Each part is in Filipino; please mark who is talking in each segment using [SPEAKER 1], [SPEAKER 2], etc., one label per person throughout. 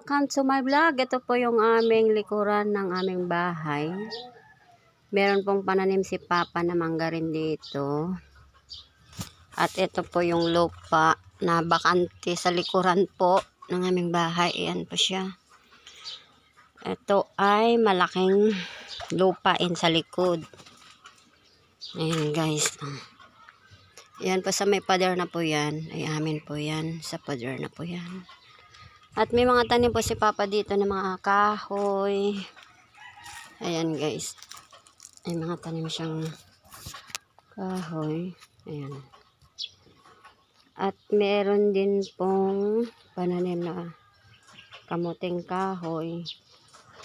[SPEAKER 1] welcome to my vlog. Ito po yung aming likuran ng aming bahay. Meron pong pananim si Papa na mangga rin dito. At ito po yung lupa na bakante sa likuran po ng aming bahay. Ayan po siya. Ito ay malaking lupain sa likod. Ayan guys. Ayan po sa may pader na po yan. Ay amin po yan. Sa pader na po yan. At may mga tanim po si Papa dito ng mga kahoy. Ayan guys. May mga tanim siyang kahoy. Ayan. At meron din pong pananim na kamuting kahoy.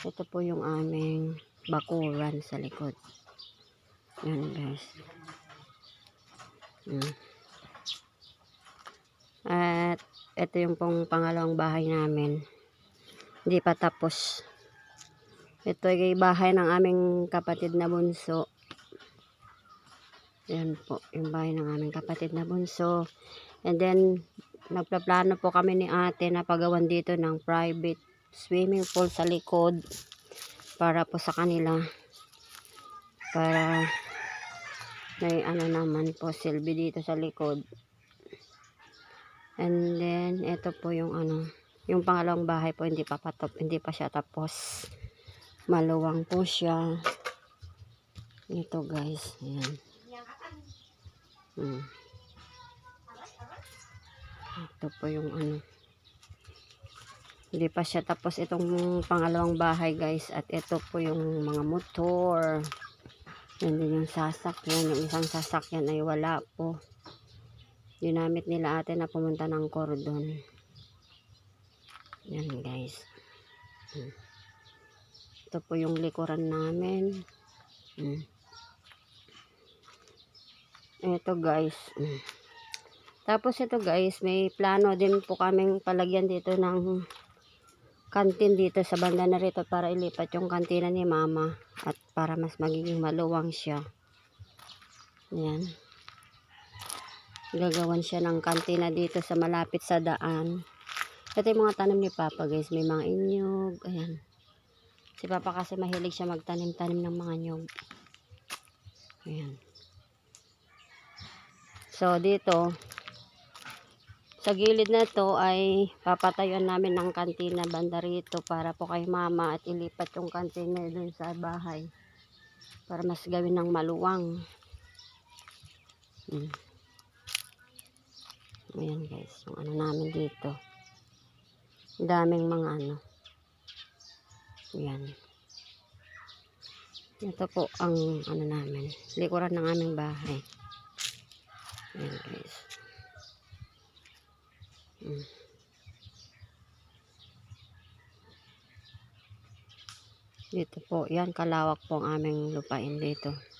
[SPEAKER 1] Ito po yung aming bakuran sa likod. Ayan guys. At ito yung pong pangalawang bahay namin. Hindi pa tapos. Ito ay bahay ng aming kapatid na bunso. Yan po, yung bahay ng aming kapatid na bunso. And then, nagpaplano po kami ni ate na pagawan dito ng private swimming pool sa likod. Para po sa kanila. Para may ano naman po silbi dito sa likod. And then, ito po yung ano, yung pangalawang bahay po, hindi pa siya tapos. Maluwang po siya. Ito guys, ayan. Ito po yung ano. Hindi pa siya tapos itong pangalawang bahay guys. At ito po yung mga motor. And then yung sasakyan, yung isang sasakyan ay wala po. Ginamit nila ate na pumunta ng cordon. Yan guys. Ito po yung likuran namin. Ito guys. Tapos ito guys, may plano din po kaming palagyan dito ng kantin dito sa banda na rito para ilipat yung kantina ni mama. At para mas magiging maluwang siya. Yan. Gagawan siya ng kantina dito sa malapit sa daan. Ito yung mga tanim ni Papa guys. May mga inyog. Ayan. Si Papa kasi mahilig siya magtanim-tanim ng mga nyog. Ayan. So dito, sa gilid na to ay papatayuan namin ng kantina banda rito para po kay mama at ilipat yung kantina dun sa bahay. Para mas gawin ng maluwang. Ayan guys, yung ano namin dito. Daming mga ano. Ayan. Ito po ang ano namin. Likuran ng aming bahay. Ayan guys. Dito po, yan kalawak po ang aming lupain dito.